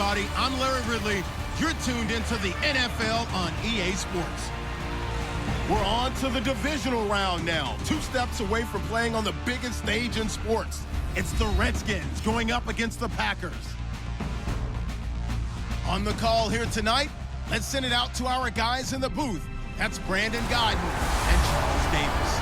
everybody. I'm Larry Ridley. You're tuned into the NFL on EA Sports. We're on to the divisional round now. 2 steps away from playing on the biggest stage in sports. It's the Redskins going up against the Packers. On the call here tonight, let's send it out to our guys in the booth. That's Brandon Godden and Charles Davis.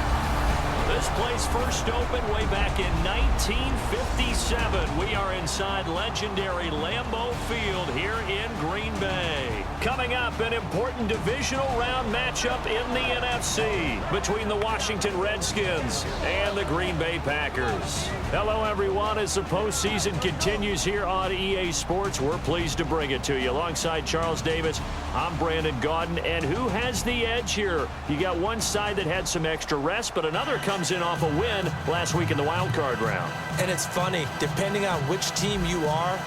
This place first opened way back in 1957. We are inside legendary Lambeau Field here in Green Bay. Coming up, an important divisional round matchup in the NFC between the Washington Redskins and the Green Bay Packers. Hello, everyone. As the postseason continues here on EA Sports, we're pleased to bring it to you. Alongside Charles Davis, I'm Brandon Godden. And who has the edge here? You got one side that had some extra rest, but another comes in off a win last week in the wild card round. And it's funny, depending on which team you are,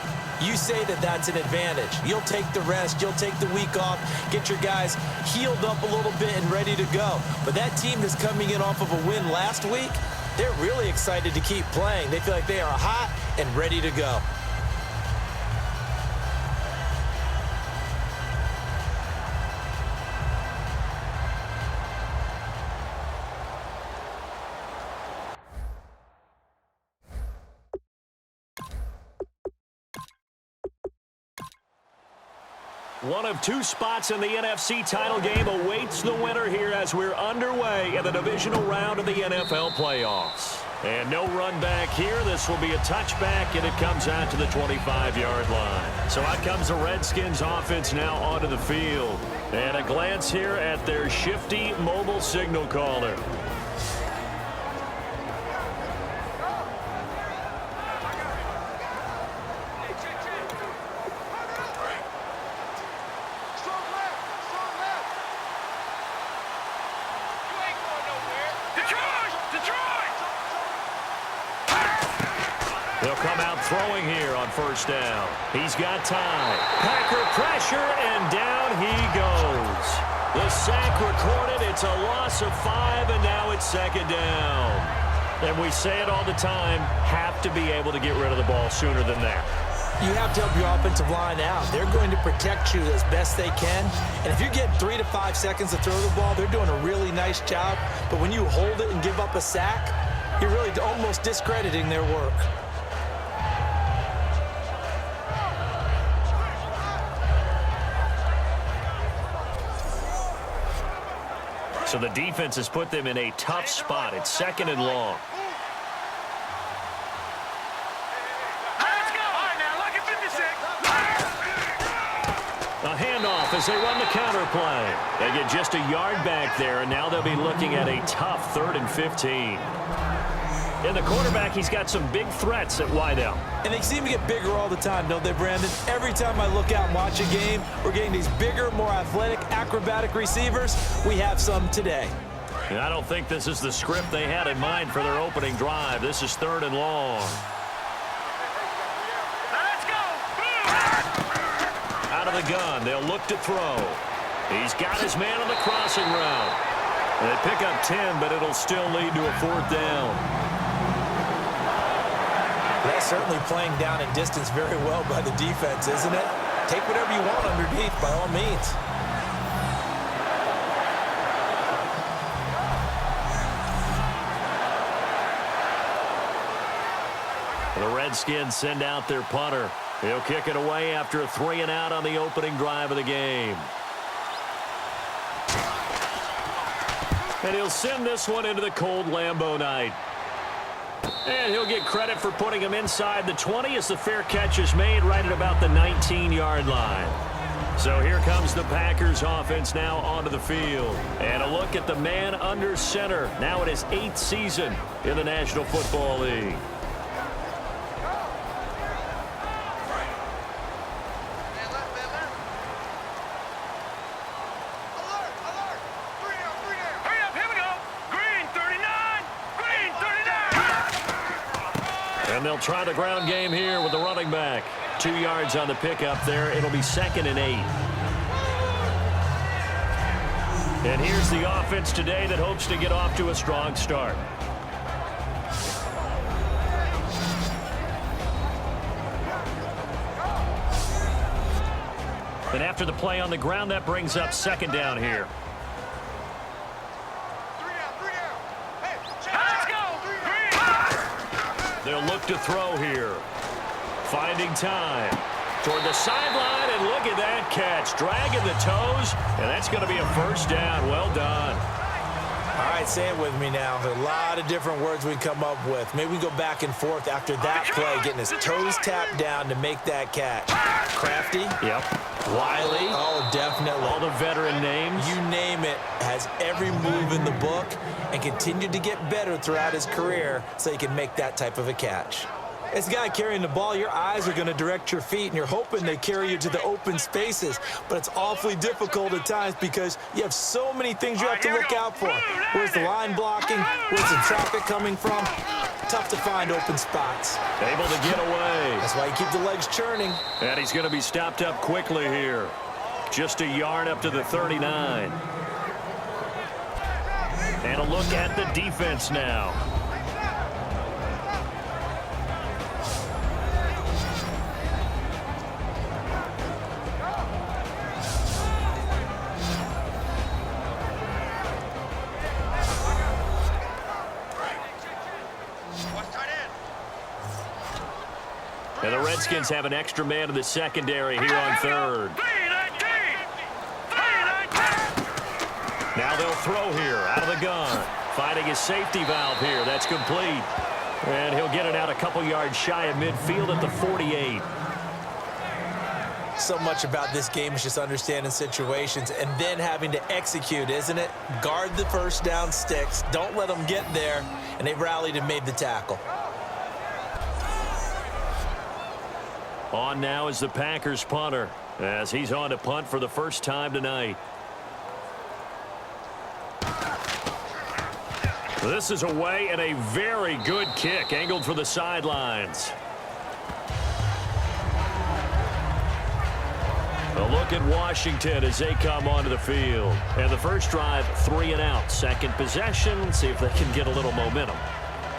you say that that's an advantage. You'll take the rest, you'll take the week off, get your guys healed up a little bit and ready to go. But that team that's coming in off of a win last week, they're really excited to keep playing. They feel like they are hot and ready to go. One of 2 spots in the NFC title game awaits the winner here as we're underway in the divisional round of the NFL playoffs. And no run back here. This will be a touchback, and it comes out to the 25-yard line. So out comes the Redskins offense now onto the field. And a glance here at their shifty mobile signal caller. They'll come out throwing here on first down. He's got time. Packer pressure, and down he goes. The sack recorded. It's a loss of 5, and now it's second down. And we say it all the time, have to be able to get rid of the ball sooner than that. You have to help your offensive line out. They're going to protect you as best they can. And if you get 3 to 5 seconds to throw the ball, they're doing a really nice job. But when you hold it and give up a sack, you're really almost discrediting their work. So the defense has put them in a tough spot. It's second and long. A handoff as they run the counter play. They get just a yard back there, and now they'll be looking at a tough 3rd and 15. And the quarterback, he's got some big threats at wideout. And they seem to get bigger all the time, don't they, Brandon? Every time I look out and watch a game, we're getting these bigger, more athletic, acrobatic receivers. We have some today. And I don't think this is the script they had in mind for their opening drive. This is 3rd and long. Let's go! Out of the gun, they'll look to throw. He's got his man on the crossing route. They pick up 10, but it'll still lead to a 4th down. That's certainly playing down and distance very well by the defense, isn't it? Take whatever you want underneath, by all means. The Redskins send out their punter. He'll kick it away after a 3-and-out on the opening drive of the game. And he'll send this one into the cold Lambeau night. And he'll get credit for putting him inside the 20 as the fair catch is made right at about the 19-yard line. So here comes the Packers offense now onto the field. And a look at the man under center. Now in his 8th season in the National Football League. And they'll try the ground game here with the running back. 2 yards on the pickup there. It'll be 2nd and 8. And here's the offense today that hopes to get off to a strong start. And after the play on the ground, that brings up second down here. They'll look to throw here. Finding time. Toward the sideline, and look at that catch. Dragging the toes, and that's going to be a first down. Well done. All right, say it with me now. There are a lot of different words we come up with. Maybe we go back and forth after that play, getting his toes tapped down to make that catch. Crafty. Yep. Wiley. Oh, definitely. All the veteran names. You name it. Has every move in the book and continued to get better throughout his career so he can make that type of a catch. As a guy carrying the ball, your eyes are going to direct your feet, and you're hoping they carry you to the open spaces. But it's awfully difficult at times because you have so many things you have to look out for. Where's the line blocking? Where's the traffic coming from? Tough to find open spots. Able to get away. That's why you keep the legs churning. And he's going to be stopped up quickly here. Just a yard up to the 39. And a look at the defense now. And the Redskins have an extra man in the secondary here on third. Now they'll throw here out of the gun. Finding his safety valve here. That's complete. And he'll get it out a couple yards shy of midfield at the 48. So much about this game is just understanding situations and then having to execute, isn't it? Guard the first down sticks. Don't let them get there. And they rallied and made the tackle. On now is the Packers punter as he's on to punt for the first time tonight. This is away and a very good kick angled for the sidelines. A look at Washington as they come onto the field. And the first drive, 3 and out. Second possession, see if they can get a little momentum.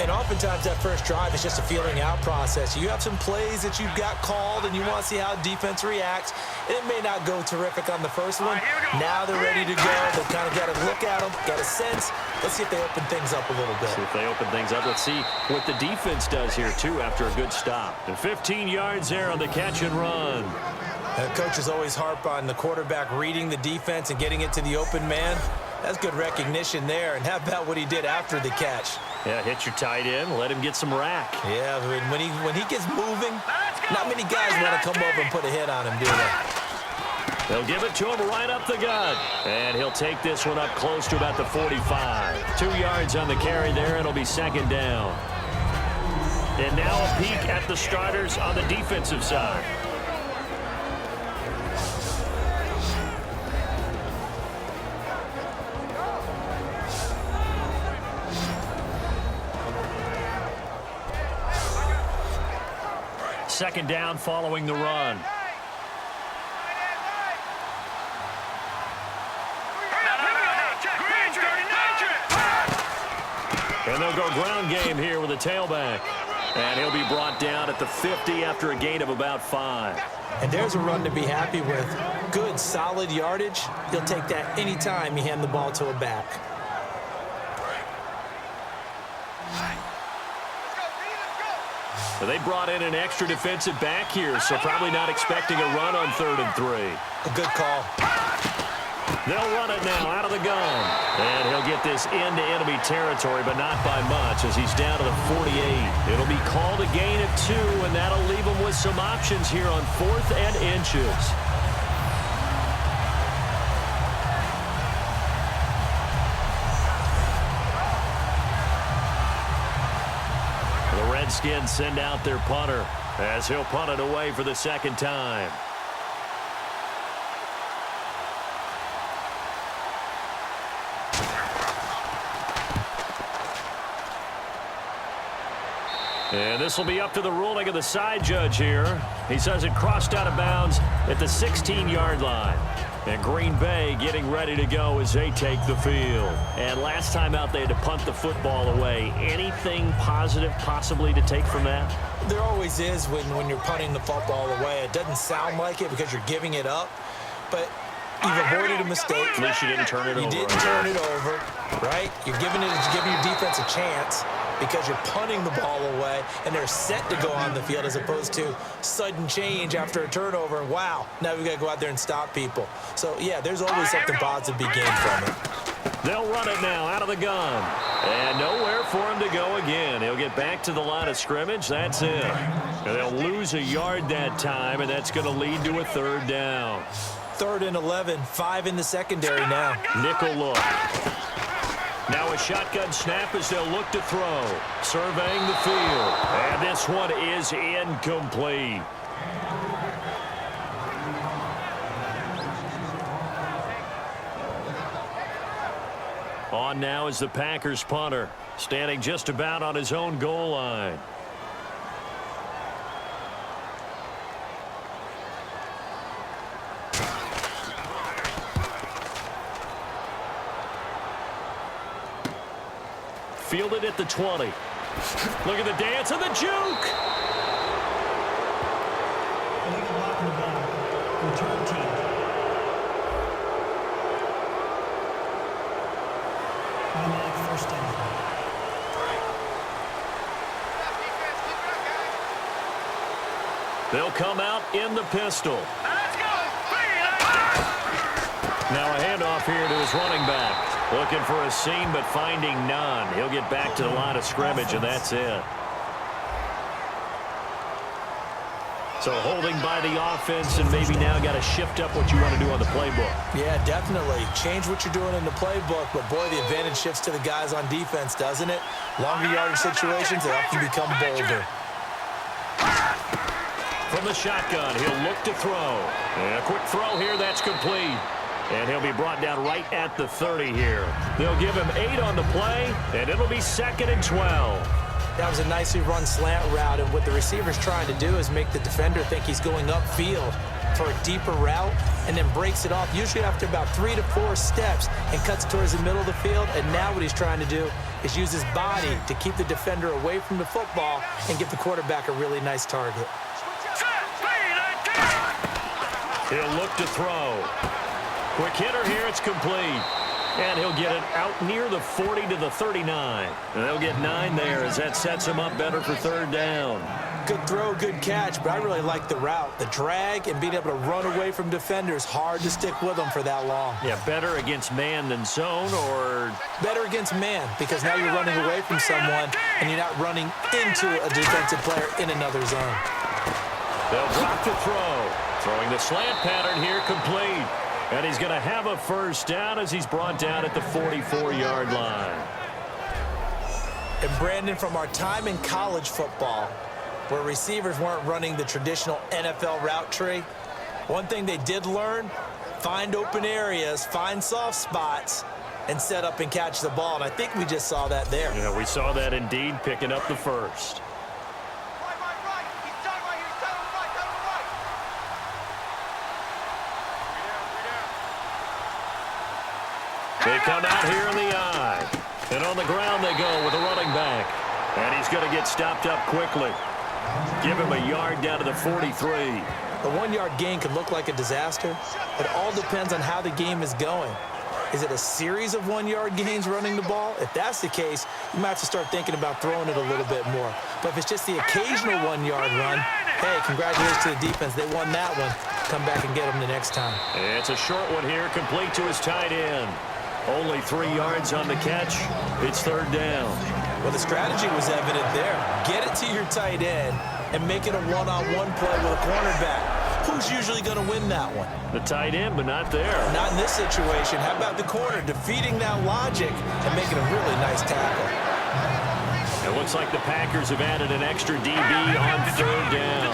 And oftentimes that first drive is just a feeling out process. You have some plays that you've got called and you want to see how defense reacts. It may not go terrific on the first one. Now they're ready to go. They've kind of got to look at them, got a sense. Let's see if they open things up a little bit. See if they open things up. Let's see what the defense does here, too, after a good stop. And 15 yards there on the catch and run. Coaches always harp on the quarterback reading the defense and getting it to the open man. That's good recognition there. And how about what he did after the catch? Yeah, hit your tight end, let him get some rack. Yeah, when he gets moving, not many guys want to come over and put a hit on him, do they? They'll give it to him right up the gut. And he'll take this one up close to about the 45. 2 yards on the carry there, and it'll be second down. And now a peek at the starters on the defensive side. Second down following the run. And they'll go ground game here with a tailback. And he'll be brought down at the 50 after a gain of about 5. And there's a run to be happy with. Good, solid yardage. He'll take that anytime you hand the ball to a back. So they brought in an extra defensive back here, so probably not expecting a run on 3rd and 3. A good call. They'll run it now out of the gun. And he'll get this into enemy territory, but not by much as he's down to the 48. It'll be called a gain of 2, and that'll leave him with some options here on 4th and inches. The Redskins send out their punter as he'll punt it away for the second time. And this will be up to the ruling of the side judge here. He says it crossed out of bounds at the 16-yard line. And Green Bay getting ready to go as they take the field. And last time out, they had to punt the football away. Anything positive possibly to take from that? There always is when you're punting the football away. It doesn't sound like it because you're giving it up. but you've avoided a mistake. At least you didn't turn it over. You didn't turn it over, right? You're giving your defense a chance because you're punting the ball away, and they're set to go on the field as opposed to sudden change after a turnover. And wow, now we've got to go out there and stop people. So, yeah, there's always something positive to be gained from it. They'll run it now out of the gun. And nowhere for him to go again. He'll get back to the line of scrimmage. That's it. And they'll lose a yard that time, and that's going to lead to a third down. 3rd and 11, 5 in the secondary now. Nickel look. Now a shotgun snap as they'll look to throw. Surveying the field. And this one is incomplete. On now is the Packers punter, standing just about on his own goal line. Fielded at the 20. Look at the dance and the juke. Return team. Automatic first down. They'll come out in the pistol. Now a handoff here to his running back. Looking for a seam, but finding none. He'll get back to the line of scrimmage, and that's it. So holding by the offense, and maybe now got to shift up what you want to do on the playbook. Yeah, definitely. Change what you're doing in the playbook, but boy, the advantage shifts to the guys on defense, doesn't it? Longer yardage situations, they often become bolder. From the shotgun, he'll look to throw. And a quick throw here, that's complete. And he'll be brought down right at the 30 here. They'll give him 8 on the play, and it'll be 2nd and 12. That was a nicely run slant route, and what the receiver's trying to do is make the defender think he's going upfield for a deeper route and then breaks it off, usually after about 3 to 4 steps, and cuts towards the middle of the field. And now what he's trying to do is use his body to keep the defender away from the football and give the quarterback a really nice target. He'll look to throw. Quick hitter here, it's complete. And he'll get it out near the 40 to the 39. And they'll get 9 there as that sets him up better for 3rd down. Good throw, good catch, but I really like the route. The drag and being able to run away from defenders, hard to stick with them for that long. Yeah, better against man than zone, or? Better against man, because now you're running away from someone and you're not running into a defensive player in another zone. They'll drop the throw. Throwing the slant pattern here, complete. And he's going to have a first down as he's brought down at the 44-yard line. And Brandon, from our time in college football, where receivers weren't running the traditional NFL route tree, one thing they did learn, find open areas, find soft spots, and set up and catch the ball. And I think we just saw that there. Yeah, we saw that indeed, picking up the first. They come out here in the eye. And on the ground they go with a running back. And he's going to get stopped up quickly. Give him a yard down to the 43. The 1-yard gain could look like a disaster. It all depends on how the game is going. Is it a series of 1-yard gains running the ball? If that's the case, you might have to start thinking about throwing it a little bit more. But if it's just the occasional 1-yard run, hey, congratulations to the defense. They won that one. Come back and get them the next time. It's a short one here, complete to his tight end. Only 3 yards on the catch. It's 3rd down. Well, the strategy was evident there. Get it to your tight end and make it a one-on-one play with a cornerback. Who's usually going to win that one? The tight end, but not there. Not in this situation. How about the corner defeating that logic and making a really nice tackle? It looks like the Packers have added an extra DB on 3rd down.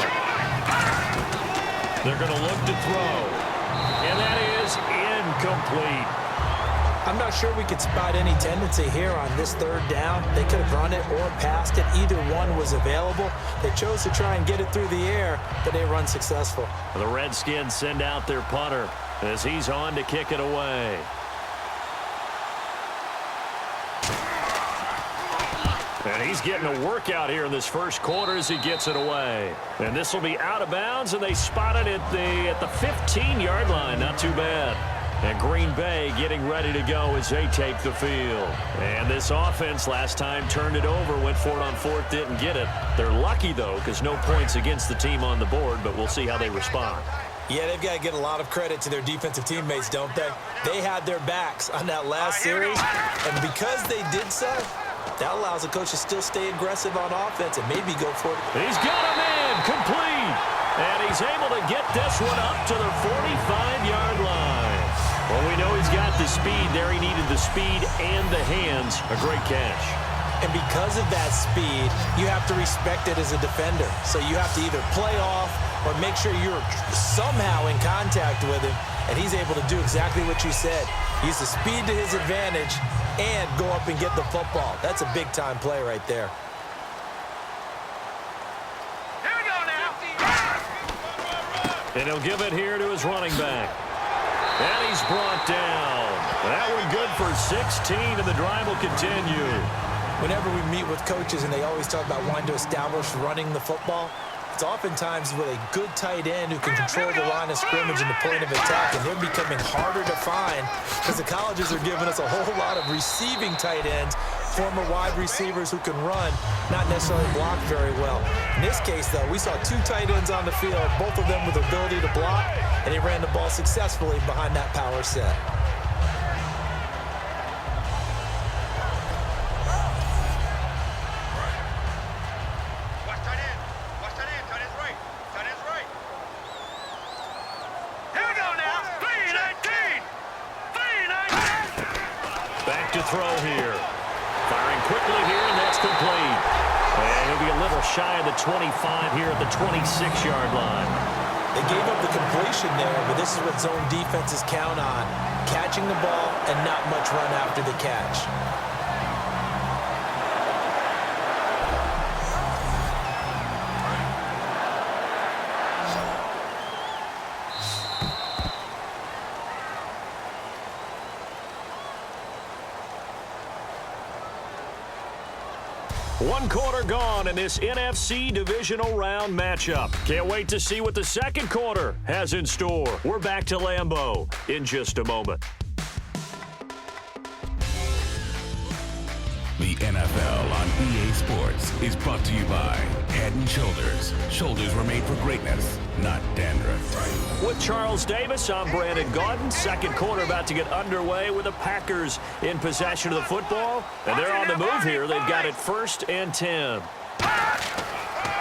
They're going to look to throw. And that is incomplete. I'm not sure we could spot any tendency here on this 3rd down. They could have run it or passed it. Either one was available. They chose to try and get it through the air, but they were unsuccessful. The Redskins send out their punter as he's on to kick it away. And he's getting a workout here in this first quarter as he gets it away. And this will be out of bounds, and they spot it at the 15-yard line. Not too bad. And Green Bay getting ready to go as they take the field. And this offense last time turned it over, went for it on fourth, didn't get it. They're lucky, though, because no points against the team on the board, but we'll see how they respond. Yeah, they've got to get a lot of credit to their defensive teammates, don't they? They had their backs on that last series, and because they did so, that allows the coach to still stay aggressive on offense and maybe go for it. He's got a man complete, and he's able to get this one up to the 45-yard line. Well, we know he's got the speed there. He needed the speed and the hands. A great catch. And because of that speed, you have to respect it as a defender. So you have to either play off or make sure you're somehow in contact with him, and he's able to do exactly what you said. Use the speed to his advantage and go up and get the football. That's a big-time play right there. Here we go now. And he'll give it here to his running back. And he's brought down. That one good for 16, and the drive will continue. Whenever we meet with coaches and they always talk about wanting to establish running the football, it's oftentimes with a good tight end who can control the line of scrimmage and the point of attack, and they're becoming harder to find because the colleges are giving us a whole lot of receiving tight ends, former wide receivers who can run, not necessarily block very well. In this case, though, we saw two tight ends on the field, both of them with the ability to block, and they ran the ball successfully behind that power set. Throw here. Firing quickly here, and that's complete. And he'll be a little shy of the 25 here at the 26-yard line. They gave up the completion there, but this is what zone defenses count on. Catching the ball and not much run after the catch. One quarter gone in this NFC Divisional Round matchup. Can't wait to see what the second quarter has in store. We're back to Lambeau in just a moment. The NFL on EA Sports is brought to you by Head & Shoulders. Shoulders were made for greatness, not dandruff. With Charles Davis, I'm Brandon Gaudin. Second quarter about to get underway with the Packers in possession of the football. And they're on the move here. They've got it 1st and 10.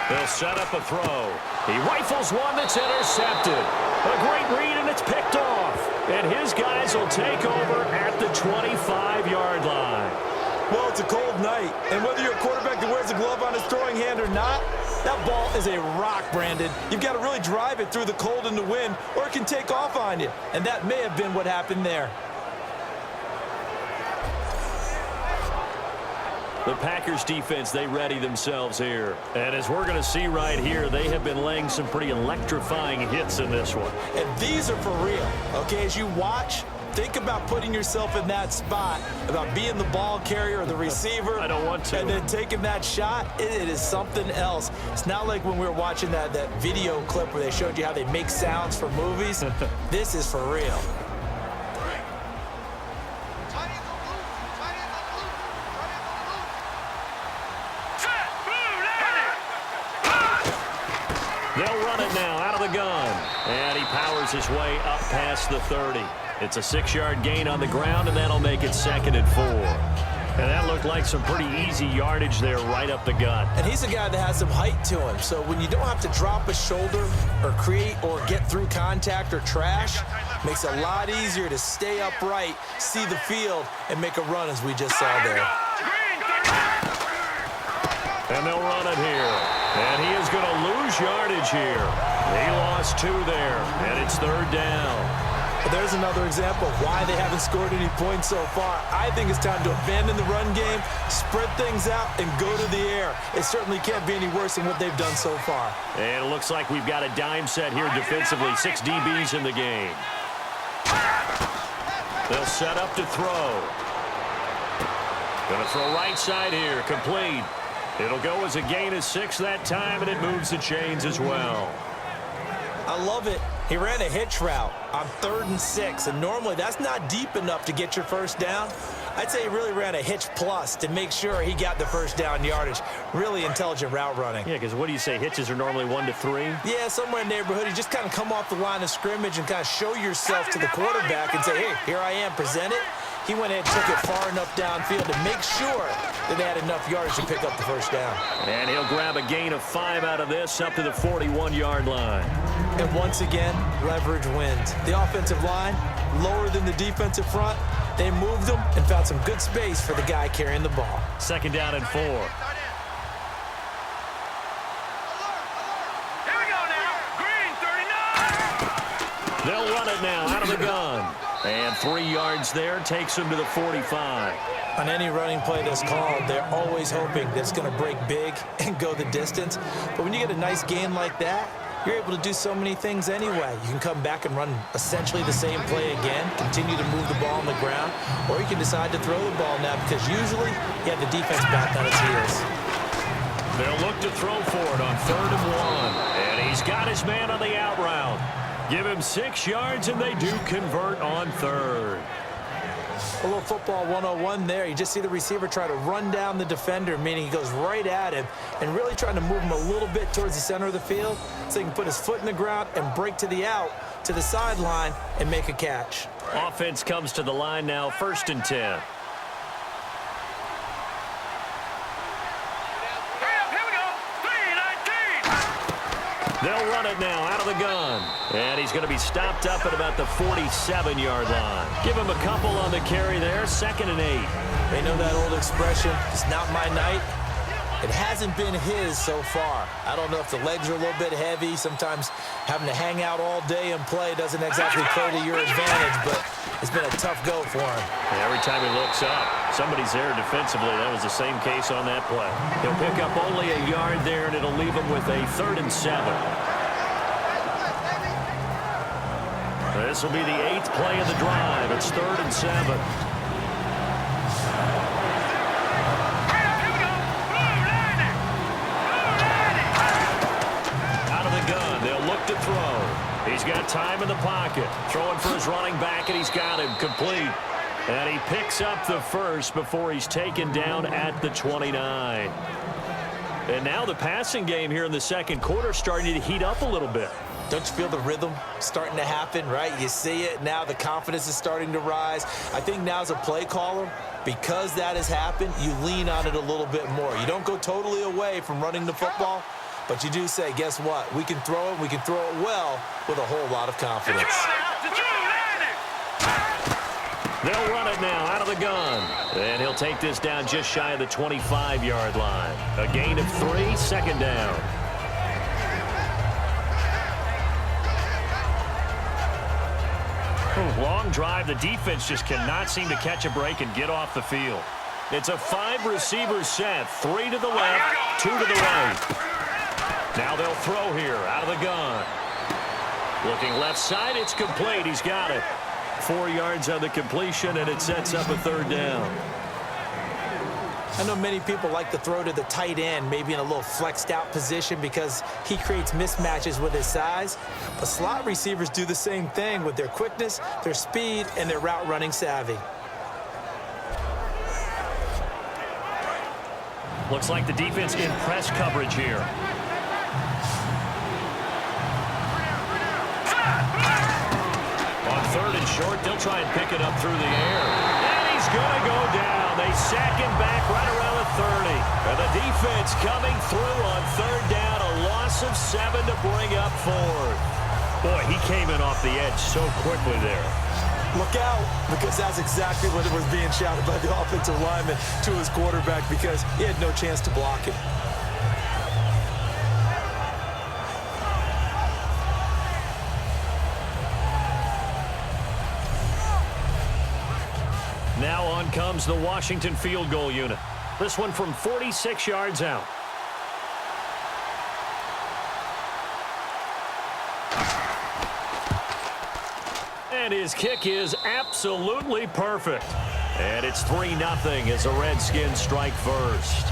They'll set up a throw. He rifles one that's intercepted. A great read, and it's picked off. And his guys will take over at the 25-yard line. Well, it's a cold night, and whether you're a quarterback that wears a glove on his throwing hand or not, that ball is a rock, Brandon. You've got to really drive it through the cold and the wind, or it can take off on you. And that may have been what happened there. The Packers defense, they ready themselves here. And as we're going to see right here, they have been laying some pretty electrifying hits in this one. And these are for real, okay? As you watch, think about putting yourself in that spot, about being the ball carrier or the receiver. I don't want to. And then taking that shot, it is something else. It's not like when we were watching that video clip where they showed you how they make sounds for movies. This is for real. They'll run it now out of the gun. And he powers his way up past the 30. It's a 6-yard gain on the ground, and that'll make it 2nd and 4. And that looked like some pretty easy yardage there right up the gut. And he's a guy that has some height to him. So when you don't have to drop a shoulder or create or get through contact or trash, makes it a lot easier to stay upright, see the field, and make a run as we just saw there. And they'll run it here. And he is going to lose yardage here. He lost 2 there, and it's 3rd down. But there's another example of why they haven't scored any points so far. I think it's time to abandon the run game, spread things out, and go to the air. It certainly can't be any worse than what they've done so far. And it looks like we've got a dime set here defensively. 6 DBs in the game. They'll set up to throw. Going to throw right side here. Complete. It'll go as a gain of 6 that time, and it moves the chains as well. I love it. He ran a hitch route on 3rd and 6, and normally that's not deep enough to get your first down. I'd say he really ran a hitch plus to make sure he got the first down yardage. Really intelligent route running. Yeah, because what do you say? Hitches are normally 1 to 3? Yeah, somewhere in the neighborhood. You just kind of come off the line of scrimmage and kind of show yourself to the quarterback and say, hey, here I am, present it. He went ahead and took it far enough downfield to make sure that they had enough yardage to pick up the first down. And he'll grab a gain of 5 out of this up to the 41-yard line. And once again, leverage wins. The offensive line, lower than the defensive front. They moved them and found some good space for the guy carrying the ball. 2nd down and 4. Here we go now. Green, 39. They'll run it now out of the gun. And 3 yards there takes him to the 45. On any running play that's called, they're always hoping that it's going to break big and go the distance. But when you get a nice gain like that, you're able to do so many things anyway. You can come back and run essentially the same play again, continue to move the ball on the ground, or you can decide to throw the ball now because usually you have the defense back on its heels. They'll look to throw for it on 3rd and 1. And he's got his man on the out route. Give him 6 yards, and they do convert on 3rd. A little football 101 there. You just see the receiver try to run down the defender, meaning he goes right at him and really trying to move him a little bit towards the center of the field so he can put his foot in the ground and break to the out, to the sideline, and make a catch. Offense comes to the line now, 1st and 10. They'll run it now out of the gun. And he's going to be stopped up at about the 47-yard line. Give him a couple on the carry there, 2nd and 8. They know that old expression, it's not my night. It hasn't been his so far. I don't know if the legs are a little bit heavy. Sometimes having to hang out all day and play doesn't exactly play to your advantage, but it's been a tough go for him. And every time he looks up, somebody's there defensively. That was the same case on that play. He'll pick up only a yard there, and it'll leave him with a 3rd and 7. This will be the 8th play of the drive. It's 3rd and 7. To throw. He's got time in the pocket. Throwing for his running back, and he's got him complete. And he picks up the first before he's taken down at the 29. And now the passing game here in the 2nd quarter starting to heat up a little bit. Don't you feel the rhythm starting to happen, right? You see it now. The confidence is starting to rise. I think now as a play caller, because that has happened, you lean on it a little bit more. You don't go totally away from running the football, but you do say, guess what? We can throw it. We can throw it well with a whole lot of confidence. They'll run it now out of the gun. And he'll take this down just shy of the 25-yard line. A gain of 3, 2nd down. Long drive. The defense just cannot seem to catch a break and get off the field. It's a 5-receiver set. 3 to the left, 2 to the right. Now they'll throw here out of the gun. Looking left side, it's complete. He's got it. 4 yards on the completion, and it sets up a 3rd down. I know many people like to throw to the tight end, maybe in a little flexed out position because he creates mismatches with his size. But slot receivers do the same thing with their quickness, their speed, and their route running savvy. Looks like the defense in press coverage here. On 3rd and short, they'll try and pick it up through the air. And he's going to go down. They sack him back right around the 30. And the defense coming through on 3rd down. A loss of 7 to bring up 4th. Boy, he came in off the edge so quickly there. Look out, because that's exactly what it was being shouted by the offensive lineman to his quarterback because he had no chance to block it. Now on comes the Washington field goal unit. This one from 46 yards out. And his kick is absolutely perfect. And it's 3-0 as the Redskins strike first.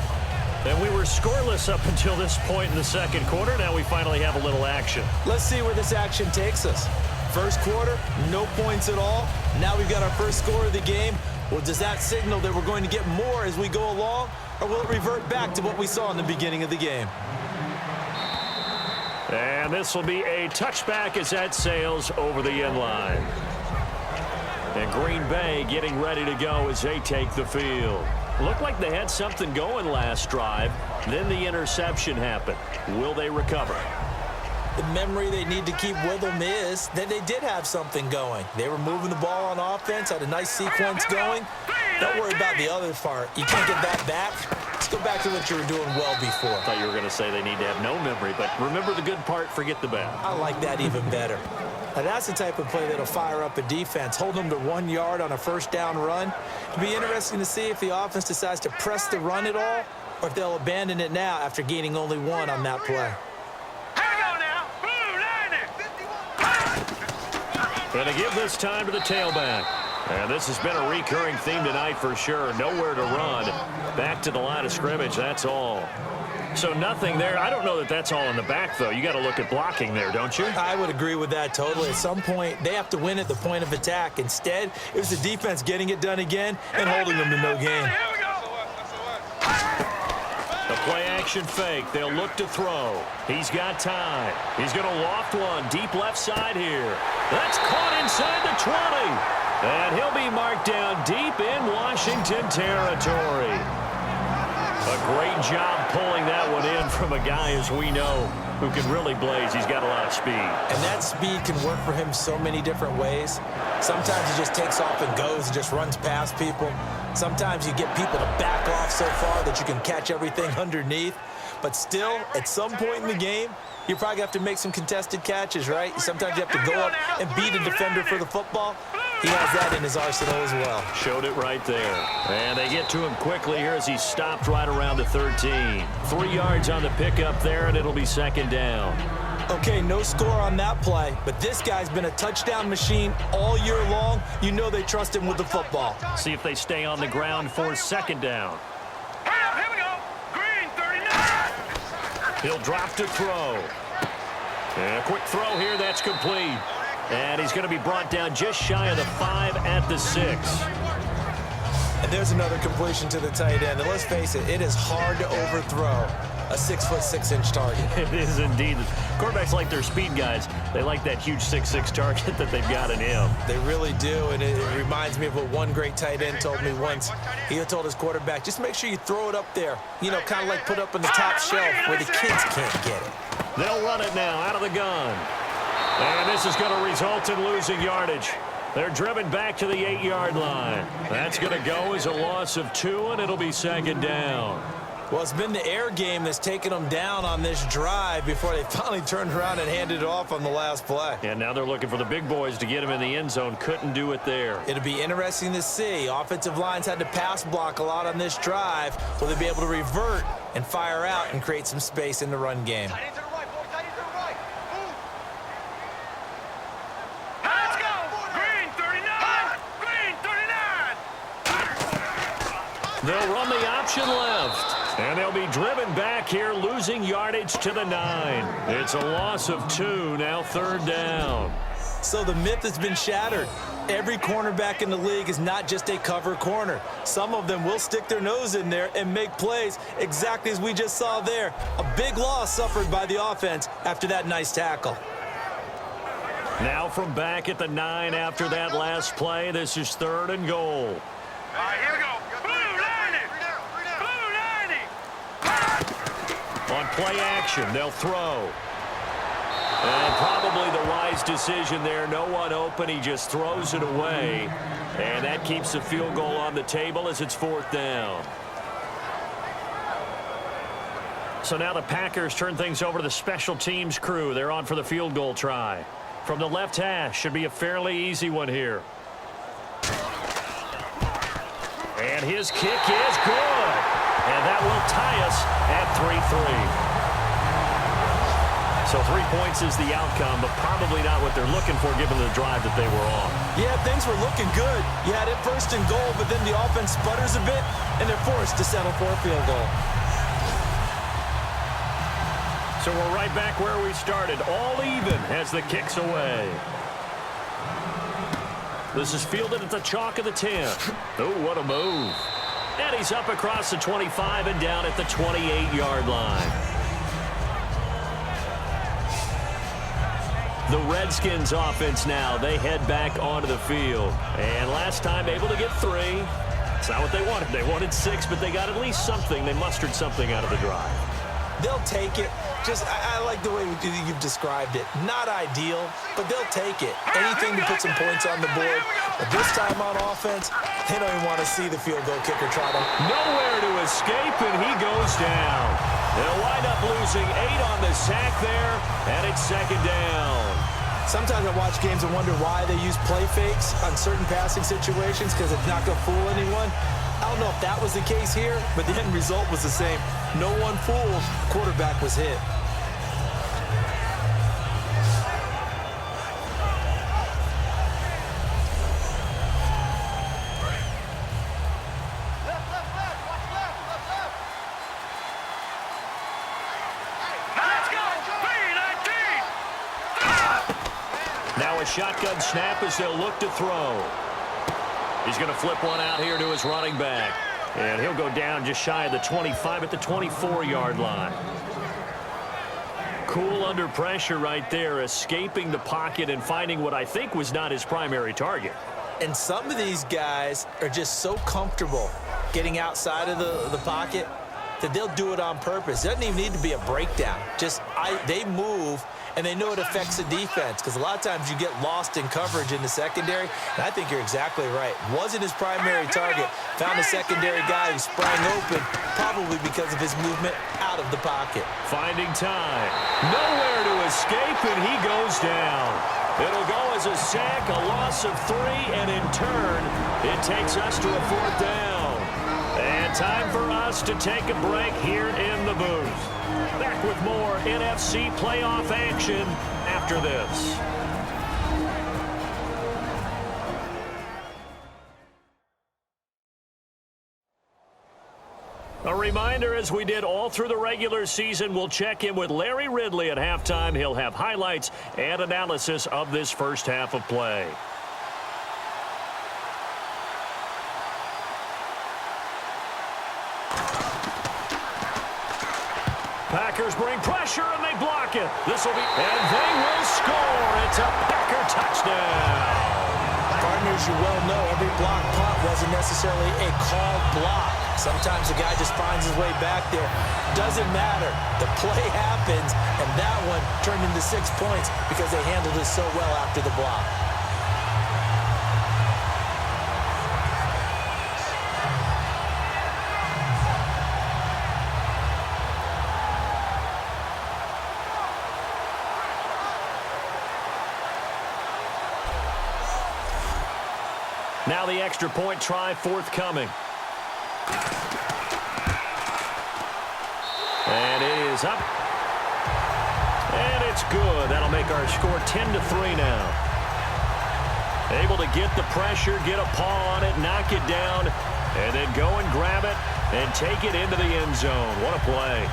And we were scoreless up until this point in the second quarter. Now we finally have a little action. Let's see where this action takes us. First quarter, no points at all. Now we've got our first score of the game. Well, does that signal that we're going to get more as we go along? Or will it revert back to what we saw in the beginning of the game? And this will be a touchback as that sails over the end line. And Green Bay getting ready to go as they take the field. Looked like they had something going last drive. Then the interception happened. Will they recover? The memory they need to keep with them is that they did have something going. They were moving the ball on offense, had a nice sequence going. Don't worry about the other part. You can't get that back. Let's go back to what you were doing well before. I thought you were going to say they need to have no memory, but remember the good part, forget the bad. I like that even better. Now that's the type of play that'll fire up a defense, hold them to 1 yard on a first down run. It'll be interesting to see if the offense decides to press the run at all, or if they'll abandon it now after gaining only 1 on that play. Going to give this time to the tailback. And this has been a recurring theme tonight for sure. Nowhere to run. Back to the line of scrimmage, that's all. So nothing there. I don't know that that's all in the back, though. You got to look at blocking there, don't you? I would agree with that totally. At some point, they have to win at the point of attack. Instead, it was the defense getting it done again and holding them to no gain. The play-action fake. They'll look to throw. He's got time. He's going to loft one deep left side here. That's caught inside the 20. And he'll be marked down deep in Washington territory. A great job pulling that one in from a guy, as we know, who can really blaze. He's got a lot of speed. And that speed can work for him so many different ways. Sometimes he just takes off and goes and just runs past people. Sometimes you get people to back off so far that you can catch everything underneath. But still, at some point in the game, you probably have to make some contested catches, right? Sometimes you have to go up and beat a defender for the football. He has that in his arsenal as well. Showed it right there. And they get to him quickly here as he stopped right around the 13. 3 yards on the pickup there, and it'll be second down. Okay, no score on that play, but this guy's been a touchdown machine all year long. You know they trust him with the football. See if they stay on the ground for second down. Here we go. Green 39. He'll drop to throw. And a quick throw here, that's complete. And he's going to be brought down just shy of the 5 at the 6. And there's another completion to the tight end. And let's face it, it is hard to overthrow a 6'6" target. It is indeed. Quarterbacks like their speed guys. They like that huge 6'6" target that they've got in him. They really do, and it reminds me of what one great tight end told me once. He had told his quarterback, just make sure you throw it up there. You know, kind of like put up on the top shelf where the kids can't get it. They'll run it now out of the gun. And this is going to result in losing yardage. They're driven back to the 8-yard line. That's going to go as a loss of 2, and it'll be second down. Well, it's been the air game that's taken them down on this drive before they finally turned around and handed it off on the last play. And now they're looking for the big boys to get him in the end zone. Couldn't do it there. It'll be interesting to see. Offensive lines had to pass block a lot on this drive. Will they be able to revert and fire out and create some space in the run game? They'll run the option left. And they'll be driven back here, losing yardage to the 9. It's a loss of 2, now third down. So the myth has been shattered. Every cornerback in the league is not just a cover corner. Some of them will stick their nose in there and make plays exactly as we just saw there. A big loss suffered by the offense after that nice tackle. Now from back at the 9 after that last play, this is 3rd and goal. All right, here we go. On play action, they'll throw. And probably the wise decision there. No one open. He just throws it away. And that keeps the field goal on the table as it's 4th down. So now the Packers turn things over to the special teams crew. They're on for the field goal try. From the left hash, should be a fairly easy one here. And his kick is good. And that will tie us at So 3 points is the outcome, but probably not what they're looking for given the drive that they were on. Yeah, things were looking good. You had it first and goal, but then the offense sputters a bit, and they're forced to settle for a field goal. So we're right back where we started, all even as the kick's away. This is fielded at the chalk of the 10. Oh, what a move. And he's up across the 25 and down at the 28-yard line. The Redskins offense now, they head back onto the field. And last time able to get 3. It's not what they wanted. They wanted 6, but they got at least something. They mustered something out of the drive. They'll take it. I like the way you've described it. Not ideal, but they'll take it. Anything to put some points on the board. But this time on offense, they don't even want to see the field goal kicker try to. Nowhere to escape, and he goes down. They'll wind up losing 8 on the sack there, and it's second down. Sometimes I watch games and wonder why they use play fakes on certain passing situations because it's not going to fool anyone. I don't know if that was the case here, but the end result was the same. No one fooled. Quarterback was hit. Now a shotgun snap as they'll look to throw. He's going to flip one out here to his running back. And he'll go down just shy of the 25 at the 24-yard line. Cool under pressure right there, escaping the pocket and finding what I think was not his primary target. And some of these guys are just so comfortable getting outside of the pocket that they'll do it on purpose. It doesn't even need to be a breakdown. They move, and they know it affects the defense because a lot of times you get lost in coverage in the secondary, and I think you're exactly right. Wasn't his primary target. Found a secondary guy who sprang open, probably because of his movement out of the pocket. Finding time. Nowhere to escape, and he goes down. It'll go as a sack, a loss of 3, and in turn, it takes us to a 4th down. And time for us to take a break here in the booth. Back with more NFC playoff action after this. A reminder, as we did all through the regular season, we'll check in with Larry Ridley at halftime. He'll have highlights and analysis of this first half of play. Packers bring pressure, and they block it. This will be, and they will score. It's a Packer touchdown. Partners, you well know every block punt wasn't necessarily a called block. Sometimes the guy just finds his way back there. Doesn't matter. The play happens, and that one turned into 6 points because they handled it so well after the block. Now the extra point try forthcoming. And it is up. And it's good. That'll make our score 10-3 now. Able to get the pressure, get a paw on it, knock it down, and then go and grab it and take it into the end zone. What a play.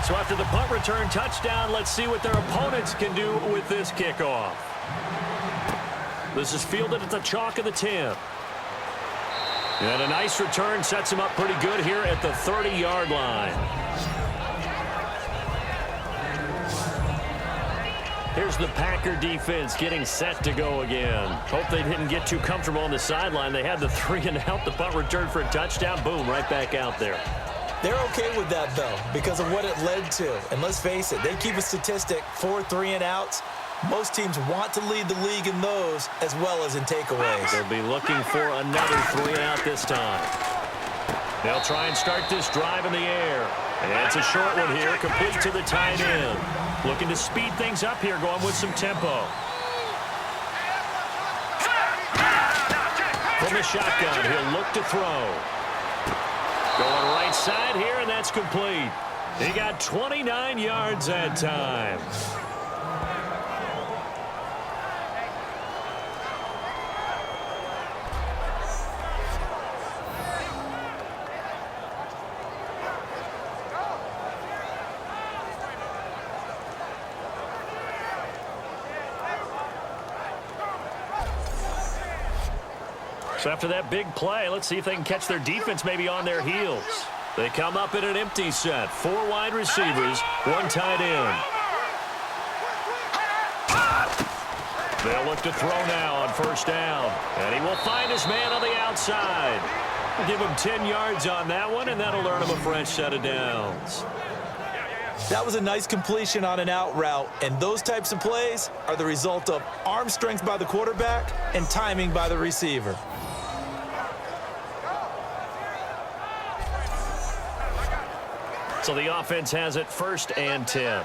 So after the punt return touchdown, let's see what their opponents can do with this kickoff. This is fielded at the chalk of the 10. And a nice return sets him up pretty good here at the 30-yard line. Here's the Packer defense getting set to go again. Hope they didn't get too comfortable on the sideline. They had the 3 and out, the punt return for a touchdown. Boom, right back out there. They're okay with that, though, because of what it led to. And let's face it, they keep a statistic, 4 3-and-outs. Most teams want to lead the league in those as well as in takeaways. They'll be looking for another 3-and-out this time. They'll try and start this drive in the air. And it's a short one here, complete to the tight end. Looking to speed things up here, going with some tempo. From the shotgun, he'll look to throw. Going right side here, and that's complete. He got 29 yards that time. So after that big play, let's see if they can catch their defense maybe on their heels. They come up in an empty set. 4 wide receivers, 1 tight end. They'll look to throw now on first down. And he will find his man on the outside. Give him 10 yards on that one, and that'll earn him a fresh set of downs. That was a nice completion on an out route, and those types of plays are the result of arm strength by the quarterback and timing by the receiver. So the offense has it 1st and 10.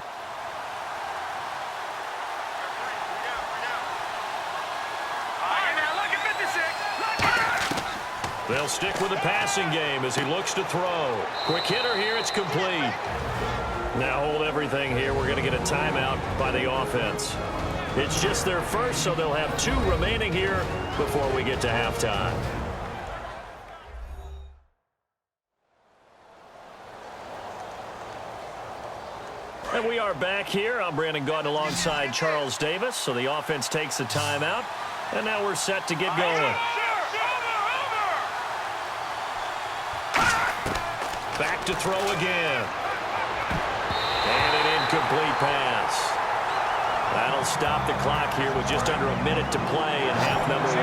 They'll stick with the passing game as he looks to throw. Quick hitter here, it's complete. Now hold everything here. We're going to get a timeout by the offense. It's just their first, so they'll have 2 remaining here before we get to halftime. And we are back here. I'm Brandon Gaudin alongside Charles Davis. So the offense takes the timeout, and now we're set to get going. Back to throw again. And an incomplete pass. That'll stop the clock here with just under a minute to play in half number 1.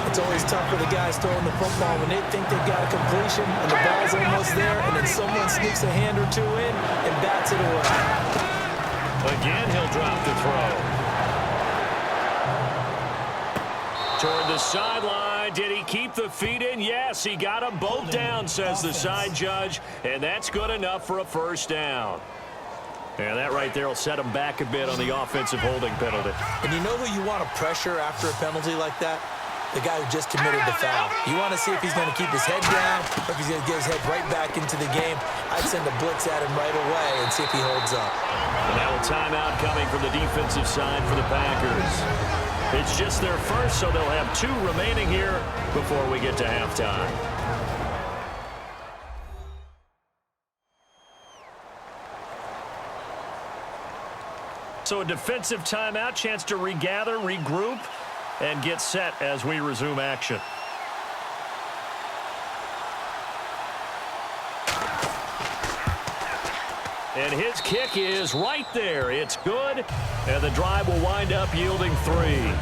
It's always tough for the guys throwing the football when they think they've got a completion and the ball's almost there, and then someone sneaks a hand or 2 in and bats it away. Again, he'll drop the throw. Toward the sideline. Did he keep the feet in? Yes, he got them both down, says the side judge, and that's good enough for a first down. And that right there will set him back a bit on the offensive holding penalty. And you know who you want to pressure after a penalty like that? The guy who just committed the foul. You want to see if he's going to keep his head down or if he's going to get his head right back into the game. I'd send a blitz at him right away and see if he holds up. And now a timeout coming from the defensive side for the Packers. It's just their first, so they'll have 2 remaining here before we get to halftime. So a defensive timeout, chance to regather, regroup, and get set as we resume action. And his kick is right there. It's good, and the drive will wind up yielding 3.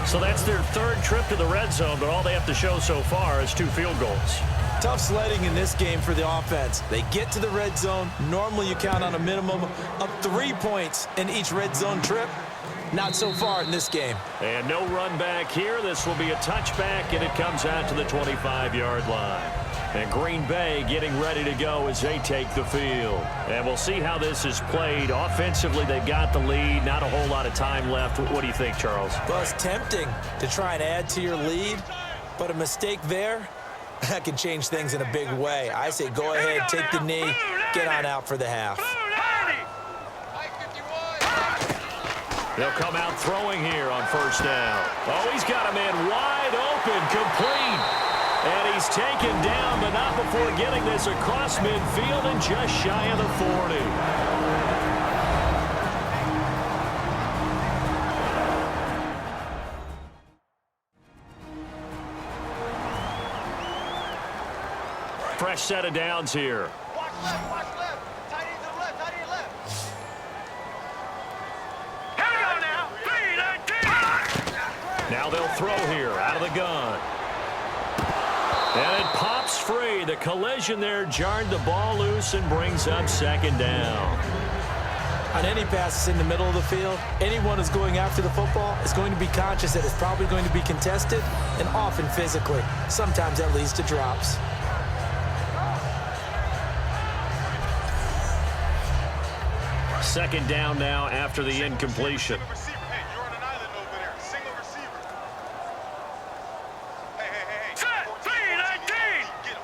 So that's their 3rd trip to the red zone, but all they have to show so far is 2 field goals. Tough sledding in this game for the offense. They get to the red zone. Normally you count on a minimum of 3 points in each red zone trip. Not so far in this game. And no run back here. This will be a touchback, and it comes out to the 25-yard line. And Green Bay getting ready to go as they take the field. And we'll see how this is played. Offensively, they've got the lead. Not a whole lot of time left. What do you think, Charles? Well, it's tempting to try and add to your lead, but a mistake there, that can change things in a big way. I say go ahead, take the knee, get on out for the half. They'll come out throwing here on first down. Oh, he's got a man wide open, complete. And he's taken down, but not before getting this across midfield and just shy of the 40. Fresh set of downs here. Watch left. Tight end to the left, tight end left. Here we go now. 3-19. Now they'll throw here out of the gun. And it pops free. The collision there jarred the ball loose and brings up 2nd down. On any passes in the middle of the field, anyone who's going after the football is going to be conscious that it's probably going to be contested and often physically. Sometimes that leads to drops. Second down now after the incompletion. Hey, you're on an island over there. Single receiver. Hey. Set. 3-19. Get him.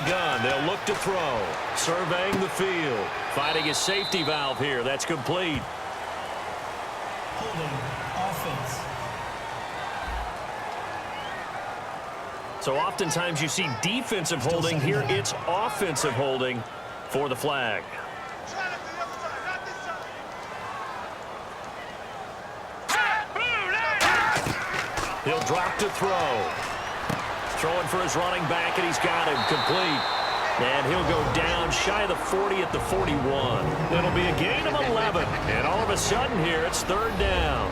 gun. They'll look to throw. Surveying the field. Finding his safety valve here. That's complete. Holding. Offense. So oftentimes you see defensive holding. Here it's offensive holding for the flag. He'll drop to throw. Throwing for his running back, and he's got him complete. And he'll go down shy of the 40 at the 41. It'll be a gain of 11. And all of a sudden here, it's third down.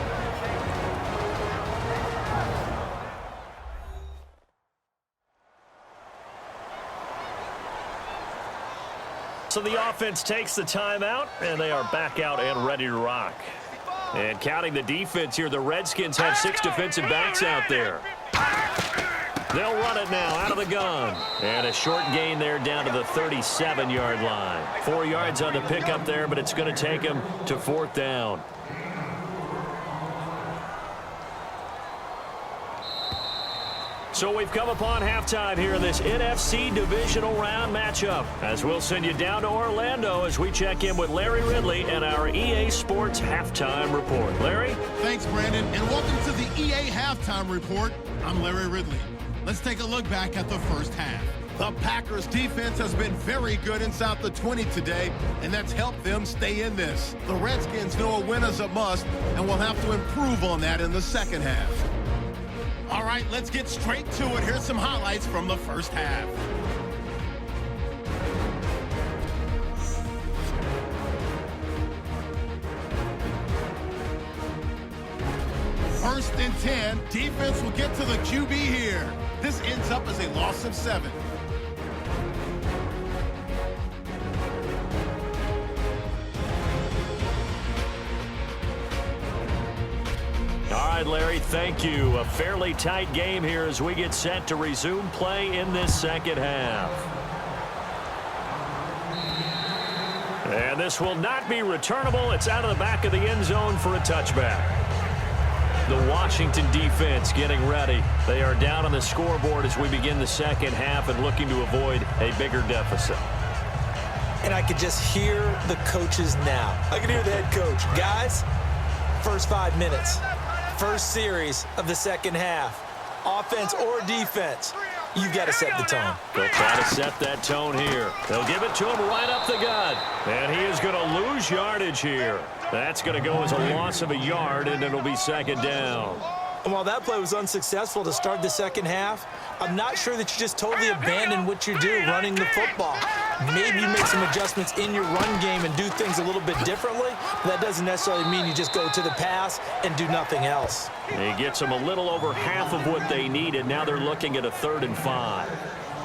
So the offense takes the timeout, and they are back out and ready to rock. And counting the defense here, the Redskins have 6 defensive backs out there. They'll run it now out of the gun. And a short gain there down to the 37-yard line. 4 yards on the pickup there, but it's going to take him to fourth down. So we've come upon halftime here in this NFC Divisional round matchup, as we'll send you down to Orlando as we check in with Larry Ridley and our EA Sports Halftime Report. Larry? Thanks, Brandon, and welcome to the EA Halftime Report. I'm Larry Ridley. Let's take a look back at the first half. The Packers defense has been very good inside the 20 today, and that's helped them stay in this. The Redskins know a win is a must, and will have to improve on that in the second half. All right, let's get straight to it. Here's some highlights from the first half. First and 10, defense will get to the QB here. This ends up as a loss of 7. All right, Larry, thank you. A fairly tight game here as we get set to resume play in this second half. And this will not be returnable. It's out of the back of the end zone for a touchback. The Washington defense getting ready. They are down on the scoreboard as we begin the second half and looking to avoid a bigger deficit. And I could just hear the coaches now. I can hear the head coach. Guys, first 5 minutes. First series of the second half. Offense or defense, you've got to set the tone. They'll try to set that tone here. They'll give it to him right up the gut. And he is going to lose yardage here. That's going to go as a loss of a yard, and it'll be second down. And while that play was unsuccessful to start the second half, I'm not sure that you just totally abandon what you do running the football. Maybe you make some adjustments in your run game and do things a little bit differently, but that doesn't necessarily mean you just go to the pass and do nothing else. He gets them a little over half of what they needed. Now they're looking at a 3rd and 5.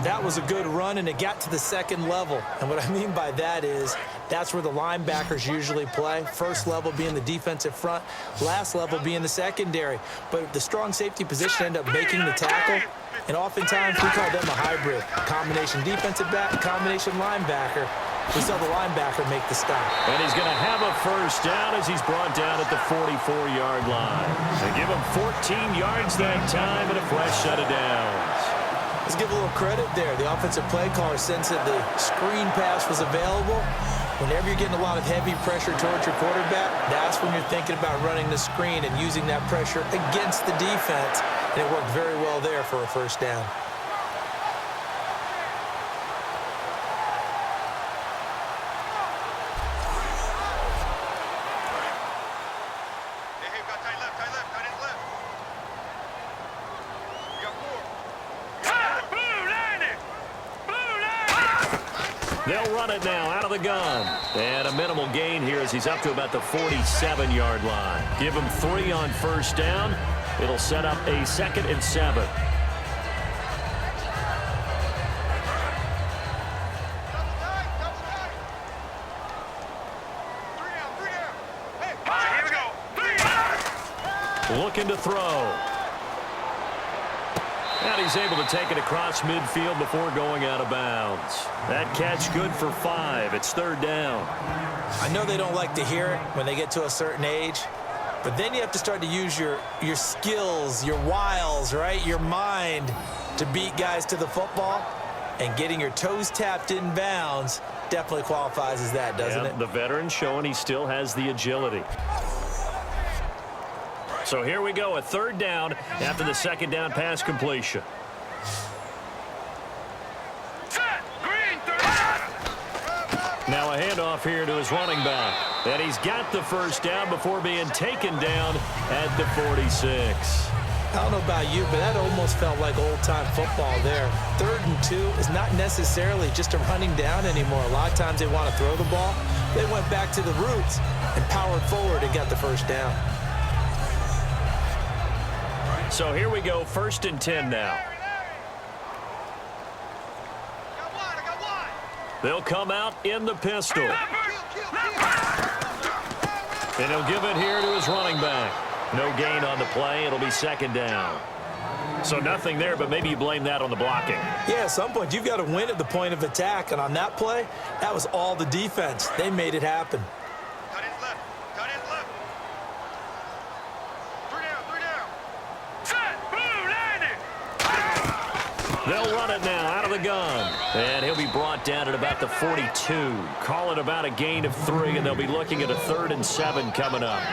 That was a good run, and it got to the second level. And what I mean by that is that's where the linebackers usually play. First level being the defensive front, last level being the secondary. But the strong safety position ended up making the tackle, and oftentimes we call them a hybrid. Combination defensive back, combination linebacker. We saw the linebacker make the stop. And he's going to have a first down as he's brought down at the 44-yard line. They give him 14 yards that time and a fresh set of downs. Let's give a little credit there. The offensive play caller sensed that the screen pass was available. Whenever you're getting a lot of heavy pressure towards your quarterback, that's when you're thinking about running the screen and using that pressure against the defense. And it worked very well there for a first down. They'll run it now out of the gun. And a minimal gain here as he's up to about the 47-yard line. Give him 3 on first down. It'll set up a 2nd and 7. Looking to throw. And he's able to take it across midfield before going out of bounds. That catch good for 5. It's 3rd down. I know they don't like to hear it when they get to a certain age, but then you have to start to use your skills, your wiles, right? Your mind to beat guys to the football. And getting your toes tapped in bounds definitely qualifies as that, doesn't it? The veteran showing he still has the agility. So here we go, a third down after the second down pass completion. Now a handoff here to his running back. And he's got the first down before being taken down at the 46. I don't know about you, but that almost felt like old-time football there. 3rd and 2 is not necessarily just a running down anymore. A lot of times they want to throw the ball. They went back to the roots and powered forward and got the first down. So here we go, 1st and 10 now. They'll come out in the pistol. And he'll give it here to his running back. No gain on the play. It'll be 2nd down. So nothing there, but maybe you blame that on the blocking. Yeah, at some point you've got to win at the point of attack. And on that play, that was all the defense. They made it happen. Cut his left. Cut his left. 3 down. 3 down. Set. Boom. Landed. They'll run it now out of the gun. And he'll be brought down at about the 42. Call it about a gain of 3, and they'll be looking at a 3rd and 7 coming up.